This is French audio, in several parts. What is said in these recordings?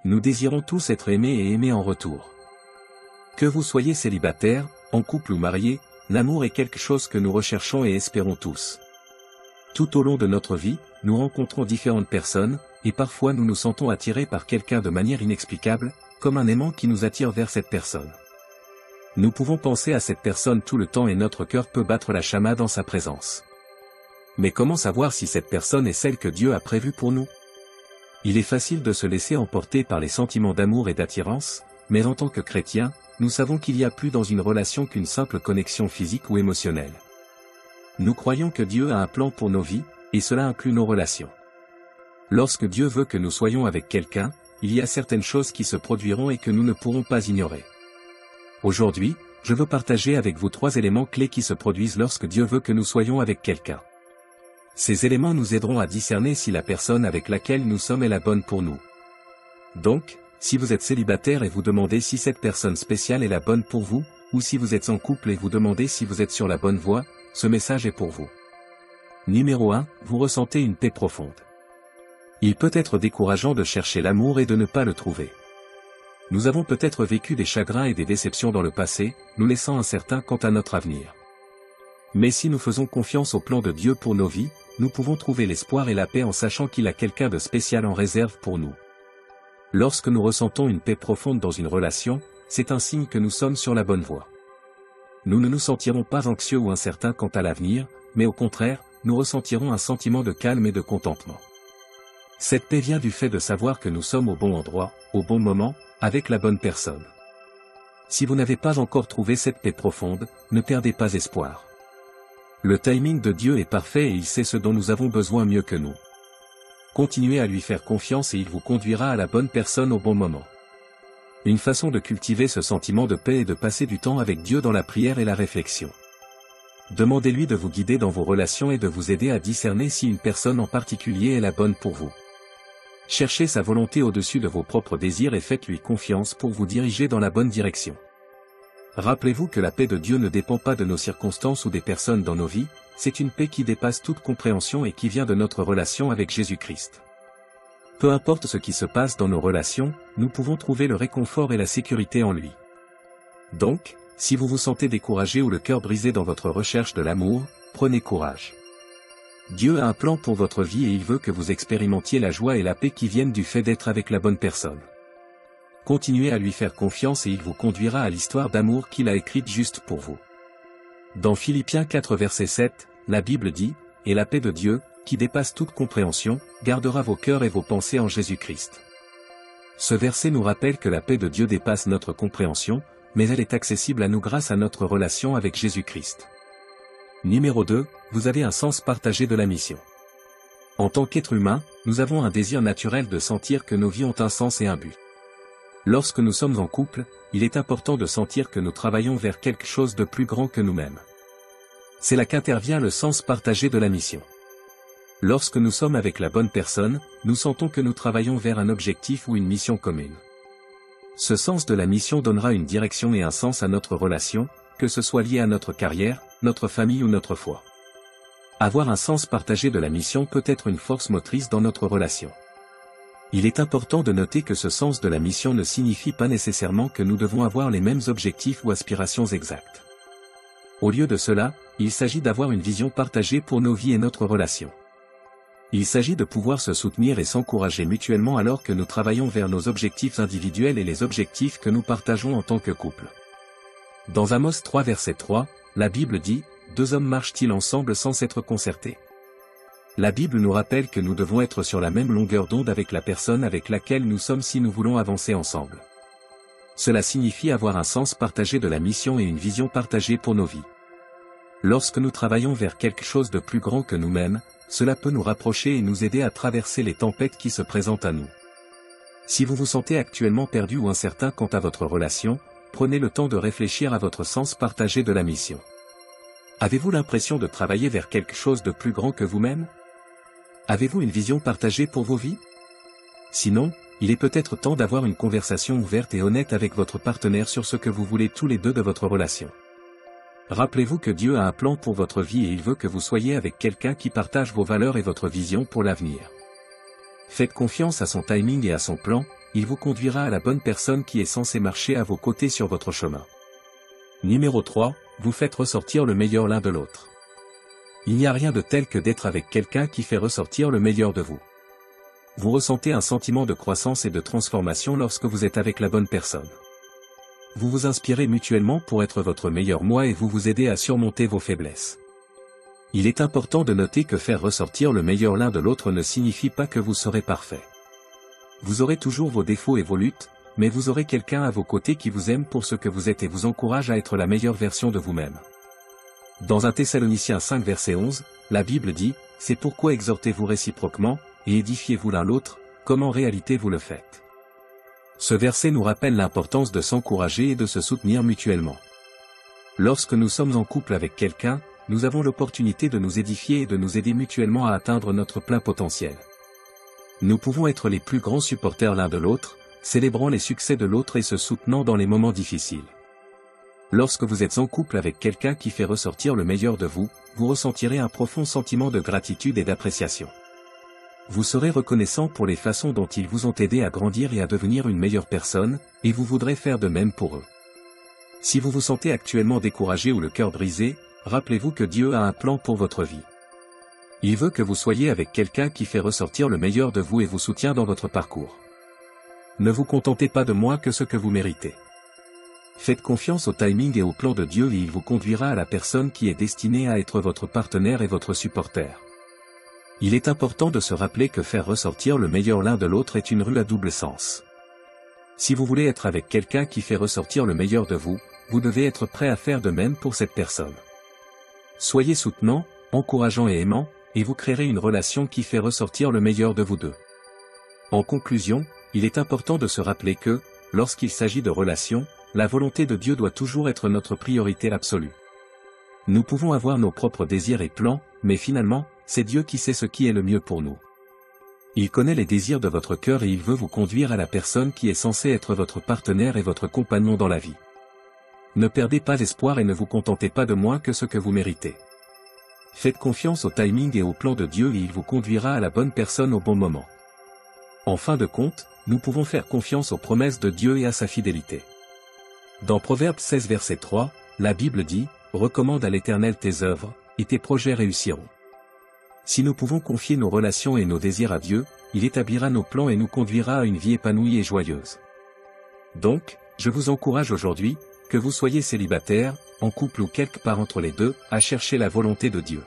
Nous désirons tous être aimés et aimés en retour. Que vous soyez célibataire, en couple ou marié, l'amour est quelque chose que nous recherchons et espérons tous. Tout au long de notre vie, nous rencontrons différentes personnes, et parfois nous nous sentons attirés par quelqu'un de manière inexplicable, comme un aimant qui nous attire vers cette personne. Nous pouvons penser à cette personne tout le temps et notre cœur peut battre la chamade en sa présence. Mais comment savoir si cette personne est celle que Dieu a prévue pour nous? Il est facile de se laisser emporter par les sentiments d'amour et d'attirance, mais en tant que chrétien, nous savons qu'il y a plus dans une relation qu'une simple connexion physique ou émotionnelle. Nous croyons que Dieu a un plan pour nos vies, et cela inclut nos relations. Lorsque Dieu veut que nous soyons avec quelqu'un, il y a certaines choses qui se produiront et que nous ne pourrons pas ignorer. Aujourd'hui, je veux partager avec vous 3 éléments clés qui se produisent lorsque Dieu veut que nous soyons avec quelqu'un. Ces éléments nous aideront à discerner si la personne avec laquelle nous sommes est la bonne pour nous. Donc, si vous êtes célibataire et vous demandez si cette personne spéciale est la bonne pour vous, ou si vous êtes en couple et vous demandez si vous êtes sur la bonne voie, ce message est pour vous. Numéro 1, vous ressentez une paix profonde. Il peut être décourageant de chercher l'amour et de ne pas le trouver. Nous avons peut-être vécu des chagrins et des déceptions dans le passé, nous laissant incertains quant à notre avenir. Mais si nous faisons confiance au plan de Dieu pour nos vies, nous pouvons trouver l'espoir et la paix en sachant qu'il a quelqu'un de spécial en réserve pour nous. Lorsque nous ressentons une paix profonde dans une relation, c'est un signe que nous sommes sur la bonne voie. Nous ne nous sentirons pas anxieux ou incertains quant à l'avenir, mais au contraire, nous ressentirons un sentiment de calme et de contentement. Cette paix vient du fait de savoir que nous sommes au bon endroit, au bon moment, avec la bonne personne. Si vous n'avez pas encore trouvé cette paix profonde, ne perdez pas espoir. Le timing de Dieu est parfait et il sait ce dont nous avons besoin mieux que nous. Continuez à lui faire confiance et il vous conduira à la bonne personne au bon moment. Une façon de cultiver ce sentiment de paix est de passer du temps avec Dieu dans la prière et la réflexion. Demandez-lui de vous guider dans vos relations et de vous aider à discerner si une personne en particulier est la bonne pour vous. Cherchez sa volonté au-dessus de vos propres désirs et faites-lui confiance pour vous diriger dans la bonne direction. Rappelez-vous que la paix de Dieu ne dépend pas de nos circonstances ou des personnes dans nos vies, c'est une paix qui dépasse toute compréhension et qui vient de notre relation avec Jésus-Christ. Peu importe ce qui se passe dans nos relations, nous pouvons trouver le réconfort et la sécurité en lui. Donc, si vous vous sentez découragé ou le cœur brisé dans votre recherche de l'amour, prenez courage. Dieu a un plan pour votre vie et il veut que vous expérimentiez la joie et la paix qui viennent du fait d'être avec la bonne personne. Continuez à lui faire confiance et il vous conduira à l'histoire d'amour qu'il a écrite juste pour vous. Dans Philippiens 4 verset 7, la Bible dit, « Et la paix de Dieu, qui dépasse toute compréhension, gardera vos cœurs et vos pensées en Jésus-Christ. » Ce verset nous rappelle que la paix de Dieu dépasse notre compréhension, mais elle est accessible à nous grâce à notre relation avec Jésus-Christ. Numéro 2, vous avez un sens partagé de la mission. En tant qu'être humain, nous avons un désir naturel de sentir que nos vies ont un sens et un but. Lorsque nous sommes en couple, il est important de sentir que nous travaillons vers quelque chose de plus grand que nous-mêmes. C'est là qu'intervient le sens partagé de la mission. Lorsque nous sommes avec la bonne personne, nous sentons que nous travaillons vers un objectif ou une mission commune. Ce sens de la mission donnera une direction et un sens à notre relation, que ce soit lié à notre carrière, notre famille ou notre foi. Avoir un sens partagé de la mission peut être une force motrice dans notre relation. Il est important de noter que ce sens de la mission ne signifie pas nécessairement que nous devons avoir les mêmes objectifs ou aspirations exactes. Au lieu de cela, il s'agit d'avoir une vision partagée pour nos vies et notre relation. Il s'agit de pouvoir se soutenir et s'encourager mutuellement alors que nous travaillons vers nos objectifs individuels et les objectifs que nous partageons en tant que couple. Dans Amos 3 verset 3, la Bible dit « 2 hommes marchent-ils ensemble sans s'être concertés ?» La Bible nous rappelle que nous devons être sur la même longueur d'onde avec la personne avec laquelle nous sommes si nous voulons avancer ensemble. Cela signifie avoir un sens partagé de la mission et une vision partagée pour nos vies. Lorsque nous travaillons vers quelque chose de plus grand que nous-mêmes, cela peut nous rapprocher et nous aider à traverser les tempêtes qui se présentent à nous. Si vous vous sentez actuellement perdu ou incertain quant à votre relation, prenez le temps de réfléchir à votre sens partagé de la mission. Avez-vous l'impression de travailler vers quelque chose de plus grand que vous-même? Avez-vous une vision partagée pour vos vies? Sinon, il est peut-être temps d'avoir une conversation ouverte et honnête avec votre partenaire sur ce que vous voulez tous les deux de votre relation. Rappelez-vous que Dieu a un plan pour votre vie et il veut que vous soyez avec quelqu'un qui partage vos valeurs et votre vision pour l'avenir. Faites confiance à son timing et à son plan, il vous conduira à la bonne personne qui est censée marcher à vos côtés sur votre chemin. Numéro 3, vous faites ressortir le meilleur l'un de l'autre. Il n'y a rien de tel que d'être avec quelqu'un qui fait ressortir le meilleur de vous. Vous ressentez un sentiment de croissance et de transformation lorsque vous êtes avec la bonne personne. Vous vous inspirez mutuellement pour être votre meilleur moi et vous aidez à surmonter vos faiblesses. Il est important de noter que faire ressortir le meilleur l'un de l'autre ne signifie pas que vous serez parfait. Vous aurez toujours vos défauts et vos luttes, mais vous aurez quelqu'un à vos côtés qui vous aime pour ce que vous êtes et vous encourage à être la meilleure version de vous-même. Dans 1 Thessaloniciens 5 verset 11, la Bible dit, « C'est pourquoi exhortez-vous réciproquement, et édifiez-vous l'un l'autre, comme en réalité vous le faites. » Ce verset nous rappelle l'importance de s'encourager et de se soutenir mutuellement. Lorsque nous sommes en couple avec quelqu'un, nous avons l'opportunité de nous édifier et de nous aider mutuellement à atteindre notre plein potentiel. Nous pouvons être les plus grands supporters l'un de l'autre, célébrant les succès de l'autre et se soutenant dans les moments difficiles. Lorsque vous êtes en couple avec quelqu'un qui fait ressortir le meilleur de vous, vous ressentirez un profond sentiment de gratitude et d'appréciation. Vous serez reconnaissant pour les façons dont ils vous ont aidé à grandir et à devenir une meilleure personne, et vous voudrez faire de même pour eux. Si vous vous sentez actuellement découragé ou le cœur brisé, rappelez-vous que Dieu a un plan pour votre vie. Il veut que vous soyez avec quelqu'un qui fait ressortir le meilleur de vous et vous soutient dans votre parcours. Ne vous contentez pas de moins que ce que vous méritez. Faites confiance au timing et au plan de Dieu et il vous conduira à la personne qui est destinée à être votre partenaire et votre supporter. Il est important de se rappeler que faire ressortir le meilleur l'un de l'autre est une rue à double sens. Si vous voulez être avec quelqu'un qui fait ressortir le meilleur de vous, vous devez être prêt à faire de même pour cette personne. Soyez soutenant, encourageant et aimant, et vous créerez une relation qui fait ressortir le meilleur de vous deux. En conclusion, il est important de se rappeler que, lorsqu'il s'agit de relations, la volonté de Dieu doit toujours être notre priorité absolue. Nous pouvons avoir nos propres désirs et plans, mais finalement, c'est Dieu qui sait ce qui est le mieux pour nous. Il connaît les désirs de votre cœur et il veut vous conduire à la personne qui est censée être votre partenaire et votre compagnon dans la vie. Ne perdez pas espoir et ne vous contentez pas de moins que ce que vous méritez. Faites confiance au timing et au plan de Dieu et il vous conduira à la bonne personne au bon moment. En fin de compte, nous pouvons faire confiance aux promesses de Dieu et à sa fidélité. Dans Proverbe 16 verset 3, la Bible dit, « Recommande à l'Éternel tes œuvres, et tes projets réussiront. » Si nous pouvons confier nos relations et nos désirs à Dieu, il établira nos plans et nous conduira à une vie épanouie et joyeuse. Donc, je vous encourage aujourd'hui, que vous soyez célibataire, en couple ou quelque part entre les deux, à chercher la volonté de Dieu.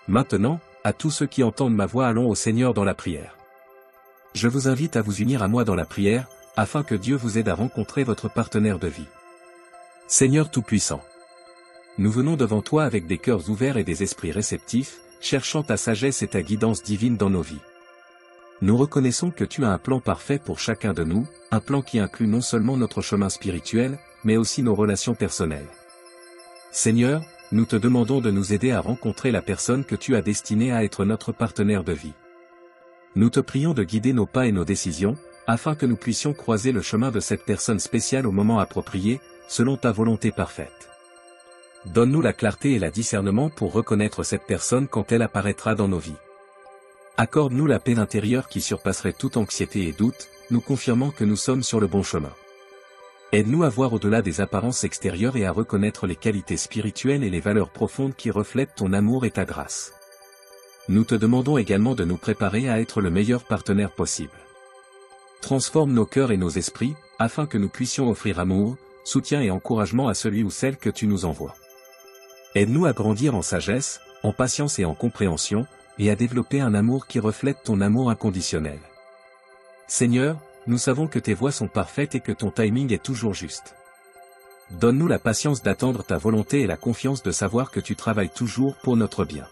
Maintenant, à tous ceux qui entendent ma voix, allons au Seigneur dans la prière. Je vous invite à vous unir à moi dans la prière, afin que Dieu vous aide à rencontrer votre partenaire de vie. Seigneur Tout-Puissant, nous venons devant toi avec des cœurs ouverts et des esprits réceptifs, cherchant ta sagesse et ta guidance divine dans nos vies. Nous reconnaissons que tu as un plan parfait pour chacun de nous, un plan qui inclut non seulement notre chemin spirituel, mais aussi nos relations personnelles. Seigneur, nous te demandons de nous aider à rencontrer la personne que tu as destinée à être notre partenaire de vie. Nous te prions de guider nos pas et nos décisions, afin que nous puissions croiser le chemin de cette personne spéciale au moment approprié, selon ta volonté parfaite. Donne-nous la clarté et le discernement pour reconnaître cette personne quand elle apparaîtra dans nos vies. Accorde-nous la paix intérieure qui surpasserait toute anxiété et doute, nous confirmant que nous sommes sur le bon chemin. Aide-nous à voir au-delà des apparences extérieures et à reconnaître les qualités spirituelles et les valeurs profondes qui reflètent ton amour et ta grâce. Nous te demandons également de nous préparer à être le meilleur partenaire possible. Transforme nos cœurs et nos esprits, afin que nous puissions offrir amour, soutien et encouragement à celui ou celle que tu nous envoies. Aide-nous à grandir en sagesse, en patience et en compréhension, et à développer un amour qui reflète ton amour inconditionnel. Seigneur, nous savons que tes voies sont parfaites et que ton timing est toujours juste. Donne-nous la patience d'attendre ta volonté et la confiance de savoir que tu travailles toujours pour notre bien.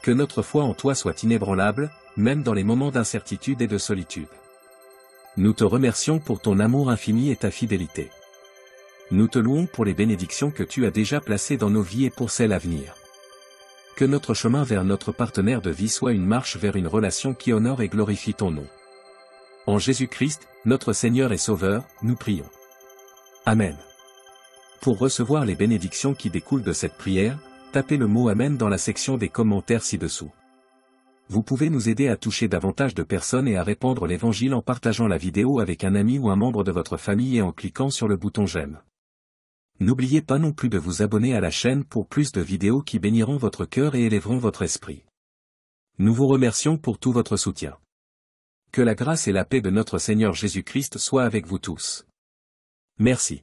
Que notre foi en toi soit inébranlable, même dans les moments d'incertitude et de solitude. Nous te remercions pour ton amour infini et ta fidélité. Nous te louons pour les bénédictions que tu as déjà placées dans nos vies et pour celles à venir. Que notre chemin vers notre partenaire de vie soit une marche vers une relation qui honore et glorifie ton nom. En Jésus-Christ, notre Seigneur et Sauveur, nous prions. Amen. Pour recevoir les bénédictions qui découlent de cette prière, tapez le mot Amen dans la section des commentaires ci-dessous. Vous pouvez nous aider à toucher davantage de personnes et à répandre l'évangile en partageant la vidéo avec un ami ou un membre de votre famille et en cliquant sur le bouton j'aime. N'oubliez pas non plus de vous abonner à la chaîne pour plus de vidéos qui béniront votre cœur et élèveront votre esprit. Nous vous remercions pour tout votre soutien. Que la grâce et la paix de notre Seigneur Jésus-Christ soient avec vous tous. Merci.